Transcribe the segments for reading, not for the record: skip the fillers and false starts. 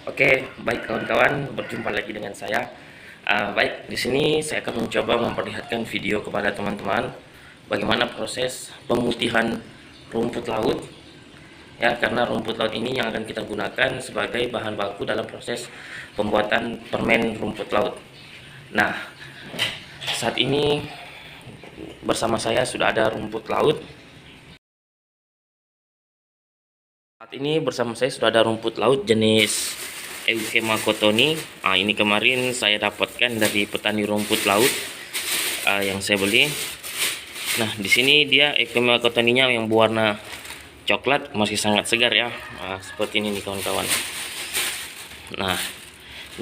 Oke, baik kawan-kawan, berjumpa lagi dengan saya. Baik, di sini saya akan mencoba memperlihatkan video kepada teman-teman bagaimana proses pemutihan rumput laut, ya, karena rumput laut ini yang akan kita gunakan sebagai bahan baku dalam proses pembuatan permen rumput laut. Nah, saat ini bersama saya sudah ada rumput laut. Saat ini bersama saya sudah ada rumput laut jenis Euchema cottoni. Ini kemarin saya dapatkan dari petani rumput laut yang saya beli. Nah, di sini dia Euchema cottoninya yang berwarna coklat, masih sangat segar ya. Seperti ini nih kawan-kawan. Nah,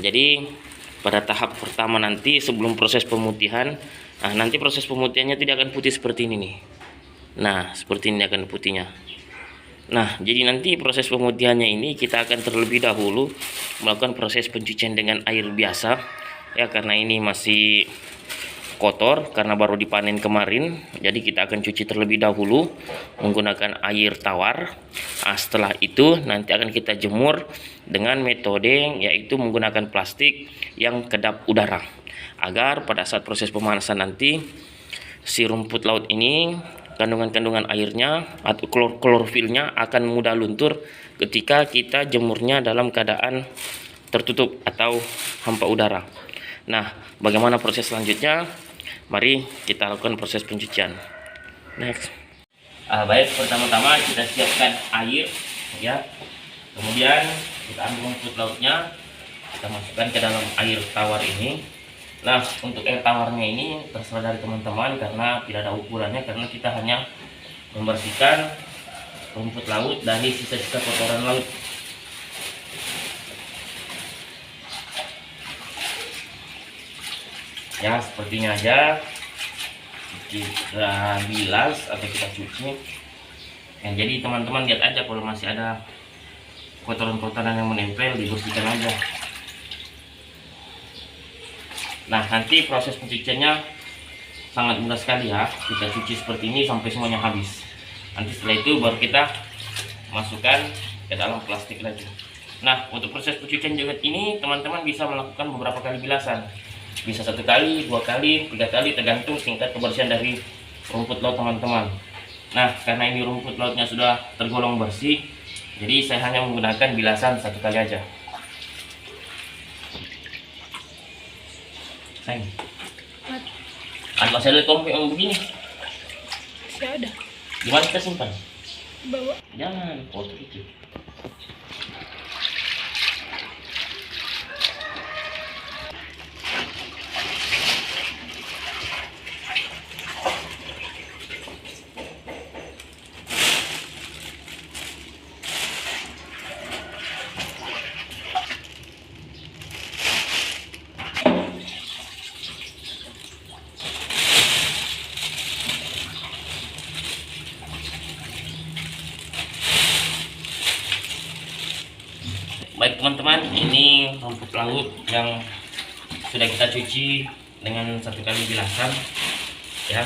jadi pada tahap pertama nanti sebelum proses pemutihan, nanti proses pemutihannya tidak akan putih seperti ini nih. Nah, seperti ini akan putihnya. Nah, jadi nanti proses pemutihannya ini kita akan terlebih dahulu melakukan proses pencucian dengan air biasa, ya, karena ini masih kotor karena baru dipanen kemarin. Jadi kita akan cuci terlebih dahulu menggunakan air tawar. Setelah itu nanti akan kita jemur dengan metode yaitu menggunakan plastik yang kedap udara, agar pada saat proses pemanasan nanti si rumput laut ini kandungan-kandungan airnya atau klorofilnya akan mudah luntur ketika kita jemurnya dalam keadaan tertutup atau hampa udara. Nah, bagaimana proses selanjutnya? Mari kita lakukan proses pencucian. Next. Baik, pertama-tama kita siapkan air, ya. Kemudian kita ambil rumput lautnya, kita masukkan ke dalam air tawar ini. Nah, untuk air tawarnya ini terserah dari teman-teman karena tidak ada ukurannya, karena kita hanya membersihkan rumput laut dari sisa-sisa kotoran laut. Ya, sepertinya aja kita bilas atau kita cuci. Ya, jadi teman-teman lihat aja kalau masih ada kotoran-kotoran yang menempel, dibersihkan aja. Nah, nanti proses pencuciannya sangat mudah sekali ya. Kita cuci seperti ini sampai semuanya habis. Nanti setelah itu baru kita masukkan ke dalam plastik lagi. Nah, untuk proses pencucian juga ini teman-teman bisa melakukan beberapa kali bilasan. Bisa 1 kali, 2 kali, 3 kali, tergantung tingkat kebersihan dari rumput laut teman-teman. Nah, karena ini rumput lautnya sudah tergolong bersih, jadi saya hanya menggunakan bilasan 1 kali aja. Sayang, masih ada kompek yang begini? Masih ada. Gimana kita simpan? Bawa. Jangan kotor itu. Baik teman-teman, ini rumput laut yang sudah kita cuci dengan 1 kali bilasan, ya.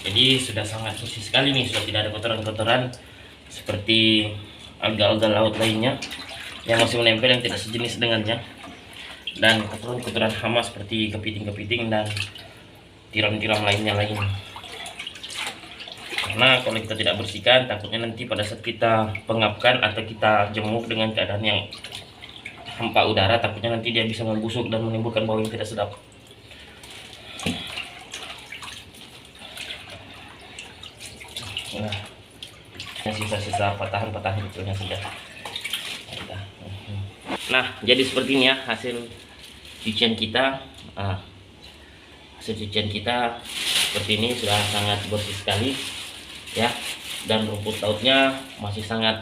Jadi sudah sangat bersih sekali nih, sudah tidak ada kotoran-kotoran seperti alga-alga laut lainnya yang masih menempel yang tidak sejenis dengannya, dan kotoran-kotoran hama seperti kepiting-kepiting dan tiram-tiram lainnya. Karena kalau kita tidak bersihkan, takutnya nanti pada saat kita pengapkan atau kita jemur dengan keadaan yang hampa udara, takutnya nanti dia bisa membusuk dan menimbulkan bau yang tidak sedap. Nah, sisa-sisa patahan-patahan kecilnya sudah. Nah, jadi seperti ini ya hasil cucian kita. Hasil cucian kita seperti ini, sudah sangat bersih sekali, ya, dan rumput lautnya masih sangat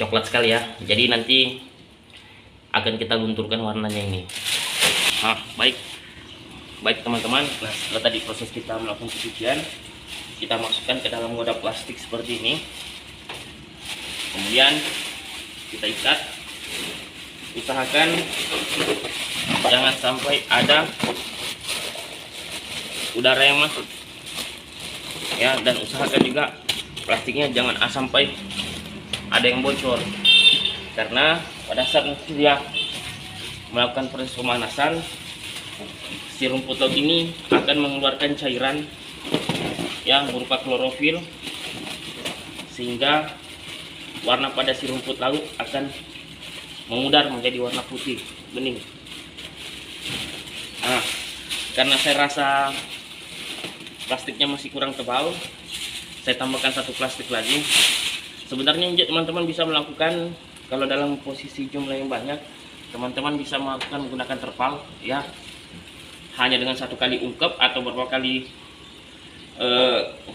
coklat sekali ya. Jadi nanti akan kita lunturkan warnanya ini. Baik teman-teman. Nah, setelah tadi proses kita melakukan pencucian, kita masukkan ke dalam wadah plastik seperti ini. Kemudian kita ikat. Usahakan jangan sampai ada udara yang masuk, ya, dan usahakan juga plastiknya jangan sampai ada yang bocor. karena pada saat dia melakukan proses pemanasan, si rumput laut ini akan mengeluarkan cairan yang berupa klorofil, sehingga warna pada si rumput laut akan memudar menjadi warna putih bening. Nah, karena saya rasa plastiknya masih kurang tebal, saya tambahkan satu plastik lagi. Sebenarnya teman-teman bisa melakukan, kalau dalam posisi jumlah yang banyak, teman-teman bisa melakukan menggunakan terpal, ya, hanya dengan satu kali ungkep atau beberapa kali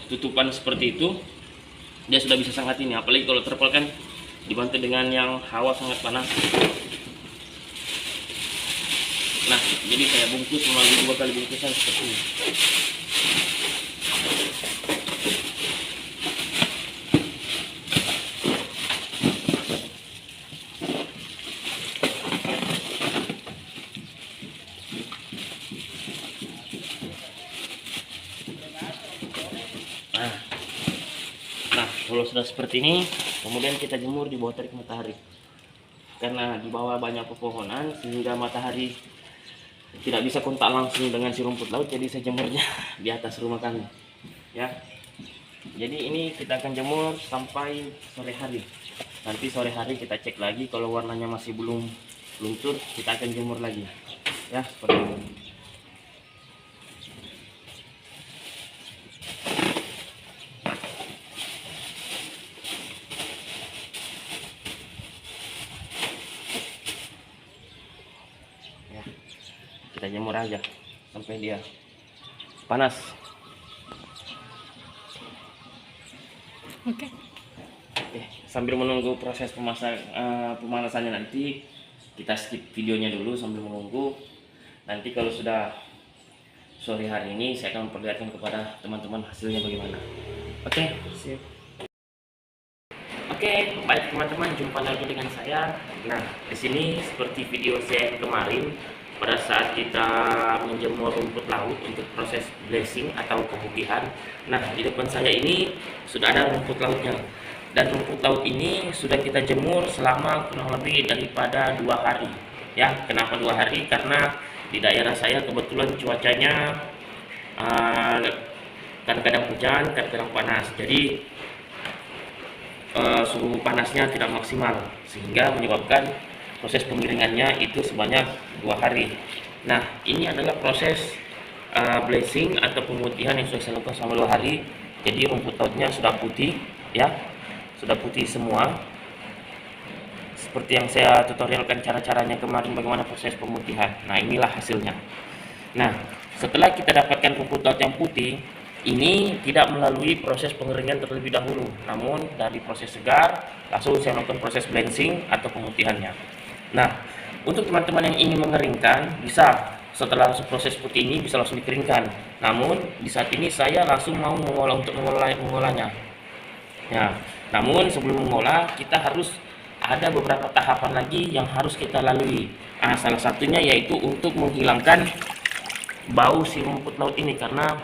tutupan seperti itu, dia sudah bisa sangat ini. Apalagi kalau terpal kan dibantu dengan yang hawa sangat panas. Nah, jadi saya bungkus melalui 2 kali bungkusan seperti ini. Nah, kalau sudah seperti ini, kemudian kita jemur di bawah terik matahari. Karena di bawah banyak pepohonan sehingga matahari tidak bisa kontak langsung dengan si rumput laut, jadi saya jemurnya di atas rumah kami. Ya. Jadi ini kita akan jemur sampai sore hari. Nanti sore hari kita cek lagi, kalau warnanya masih belum luntur, kita akan jemur lagi. Ya, seperti ini. Kita jemur aja sampai dia panas. Oke. Oke, sambil menunggu proses pemanasannya nanti, kita skip videonya dulu sambil menunggu. Nanti kalau sudah sore hari ini, saya akan memperlihatkan kepada teman-teman hasilnya bagaimana. Oke, sip. Oke, baik teman-teman, jumpa lagi dengan saya. Nah, di sini seperti video saya kemarin, pada saat kita menjemur rumput laut untuk proses blessing atau pemutihan. Nah, di depan saya ini sudah ada rumput lautnya, dan rumput laut ini sudah kita jemur selama kurang lebih daripada 2 hari. Ya, kenapa 2 hari? Karena di daerah saya kebetulan cuacanya kadang-kadang hujan, kadang-kadang panas, jadi suhu panasnya tidak maksimal, sehingga menyebabkan proses pemiringannya itu sebanyak 2 hari. Nah, ini adalah proses blessing atau pemutihan yang sudah saya lakukan selama 2 hari. Jadi rumput lautnya sudah putih, ya, sudah putih semua. Seperti yang saya tutorialkan cara-caranya kemarin, bagaimana proses pemutihan. Nah, inilah hasilnya. Nah, setelah kita dapatkan rumput laut yang putih, ini tidak melalui proses pengeringan terlebih dahulu, namun dari proses segar langsung saya melakukan proses blessing atau pemutihannya. Nah, untuk teman-teman yang ingin mengeringkan, bisa setelah proses putih ini bisa langsung dikeringkan. Namun di saat ini saya langsung mau mengolahnya. Ya, namun sebelum mengolah kita harus ada beberapa tahapan lagi yang harus kita lalui. Nah, salah satunya yaitu untuk menghilangkan bau si rumput laut ini, karena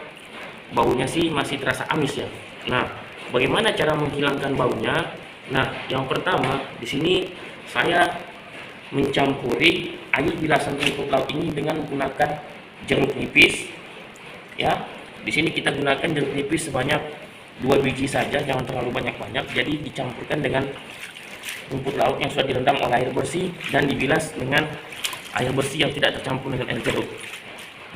baunya sih masih terasa amis ya. Nah, bagaimana cara menghilangkan baunya? Nah, yang pertama di sini saya mencampuri air bilasan rumput laut ini dengan menggunakan jeruk nipis. Ya, di sini kita gunakan jeruk nipis sebanyak 2 biji saja, jangan terlalu banyak-banyak. Jadi dicampurkan dengan rumput laut yang sudah direndam oleh air bersih dan dibilas dengan air bersih yang tidak tercampur dengan air jeruk.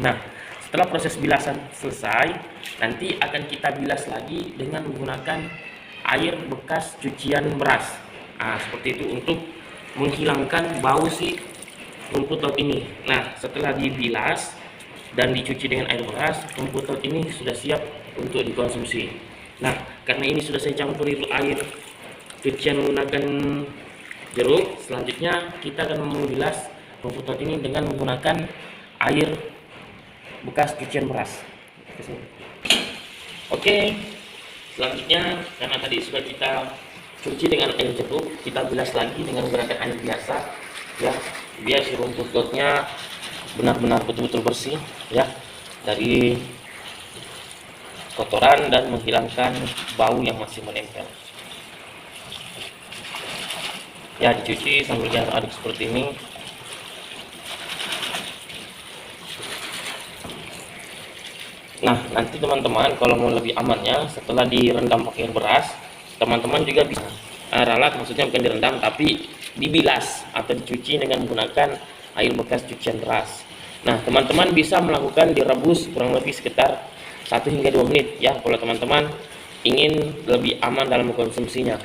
Nah, setelah proses bilasan selesai, nanti akan kita bilas lagi dengan menggunakan air bekas cucian beras. Nah, seperti itu untuk menghilangkan bau si rumput laut ini. Nah, setelah dibilas dan dicuci dengan air beras, rumput laut ini sudah siap untuk dikonsumsi. Nah, karena ini sudah saya campuri air cucian menggunakan jeruk, selanjutnya kita akan membilas rumput laut ini dengan menggunakan air bekas cucian beras. Oke, selanjutnya karena tadi sudah kita cuci dengan air jeruk, kita bilas lagi dengan menggunakan air biasa, ya, biar si rumput lautnya benar-benar betul-betul bersih, ya, dari kotoran dan menghilangkan bau yang masih menempel. Ya, dicuci sambil diaduk seperti ini. Nah, nanti teman-teman kalau mau lebih amannya, setelah direndam pakai air beras, teman-teman juga bisa ralat, maksudnya bukan direndam tapi dibilas atau dicuci dengan menggunakan air bekas cucian beras. Nah, teman-teman bisa melakukan direbus kurang lebih sekitar 1 hingga 2 menit ya, kalau teman-teman ingin lebih aman dalam mengkonsumsinya.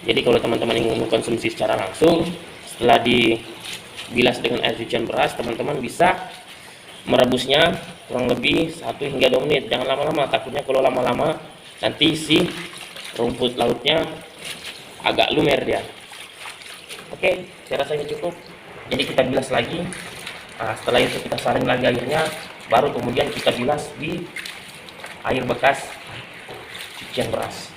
Jadi kalau teman-teman ingin mengkonsumsi secara langsung, setelah dibilas dengan air cucian beras, teman-teman bisa merebusnya kurang lebih 1 hingga 2 menit. Jangan lama-lama, takutnya kalau lama-lama nanti si rumput lautnya agak lumer dia. Oke, saya rasa ini cukup. Jadi kita bilas lagi. Setelah itu kita saring lagi airnya, baru kemudian kita bilas di air bekas cucian beras.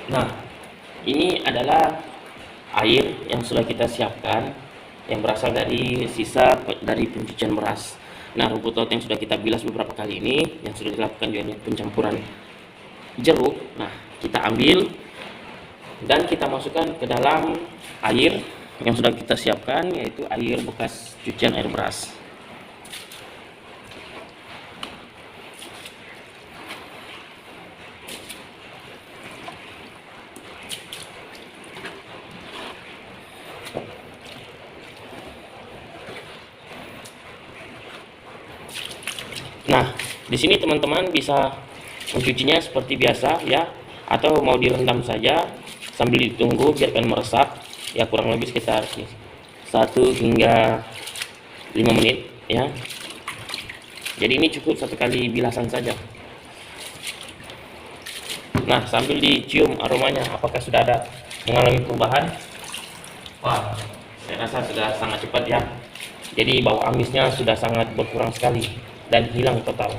Nah, ini adalah air yang sudah kita siapkan yang berasal dari sisa dari pencucian beras. Nah, rumput laut yang sudah kita bilas beberapa kali ini, yang sudah dilakukan juga pencampuran jeruk. Nah, kita ambil dan kita masukkan ke dalam air yang sudah kita siapkan, yaitu air bekas cucian air beras. Nah, di sini teman-teman bisa mencucinya seperti biasa ya, atau mau direndam saja sambil ditunggu biarkan meresap ya, kurang lebih sekitar 1 hingga 5 menit ya. Jadi ini cukup satu kali bilasan saja. Nah, sambil dicium aromanya apakah sudah ada mengalami perubahan. Wah, saya rasa sudah sangat cepat ya. Jadi bau amisnya sudah sangat berkurang sekali dan hilang total.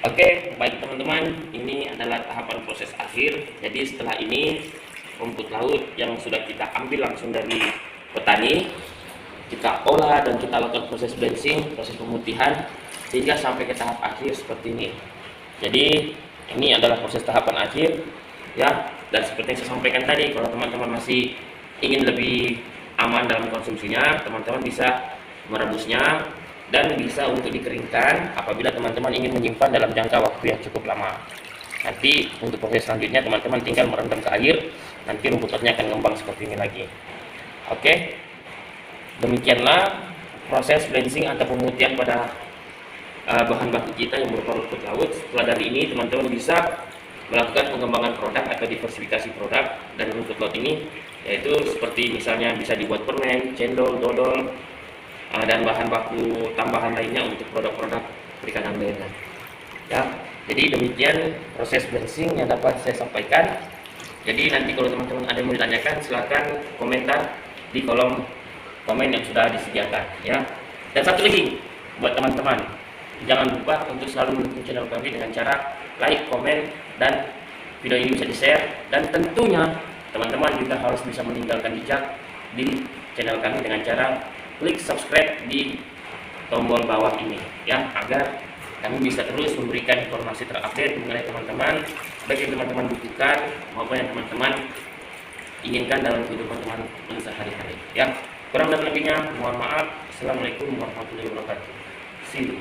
Oke, baik teman-teman, ini adalah tahapan proses akhir. Jadi setelah ini rumput laut yang sudah kita ambil langsung dari petani, kita olah dan kita lakukan proses blending, proses pemutihan sehingga sampai ke tahap akhir seperti ini. Jadi ini adalah proses tahapan akhir ya, dan seperti yang saya sampaikan tadi, kalau teman-teman masih ingin lebih aman dalam konsumsinya, teman-teman bisa merebusnya dan bisa untuk dikeringkan apabila teman-teman ingin menyimpan dalam jangka waktu yang cukup lama. Nanti untuk proses selanjutnya teman-teman tinggal merendam ke air, nanti rumput lautnya akan ngembang seperti ini lagi. Oke, demikianlah proses blending atau pemutihan pada bahan baku kita yang berupa rumput laut. Setelah dari ini teman-teman bisa melakukan pengembangan produk atau diversifikasi produk dari rumput laut ini, yaitu seperti misalnya bisa dibuat permen, cendol, dodol, dan bahan baku tambahan lainnya untuk produk-produk perikanan lainnya ya. Jadi demikian proses blending yang dapat saya sampaikan. Jadi nanti kalau teman-teman ada yang mau ditanyakan, silakan komentar di kolom komen yang sudah disediakan ya. Dan satu lagi buat teman-teman, jangan lupa untuk selalu mendukung channel kami dengan cara like, komen, dan video ini bisa di-share. Dan tentunya teman-teman juga harus bisa meninggalkan jejak di channel kami dengan cara klik subscribe di tombol bawah ini ya, agar kami bisa terus memberikan informasi terupdate mengenai teman-teman, baik yang teman-teman butuhkan maupun yang teman-teman inginkan dalam kehidupan teman-teman sehari-hari ya. Kurang dan lebihnya mohon maaf. Assalamualaikum warahmatullahi wabarakatuh. See you.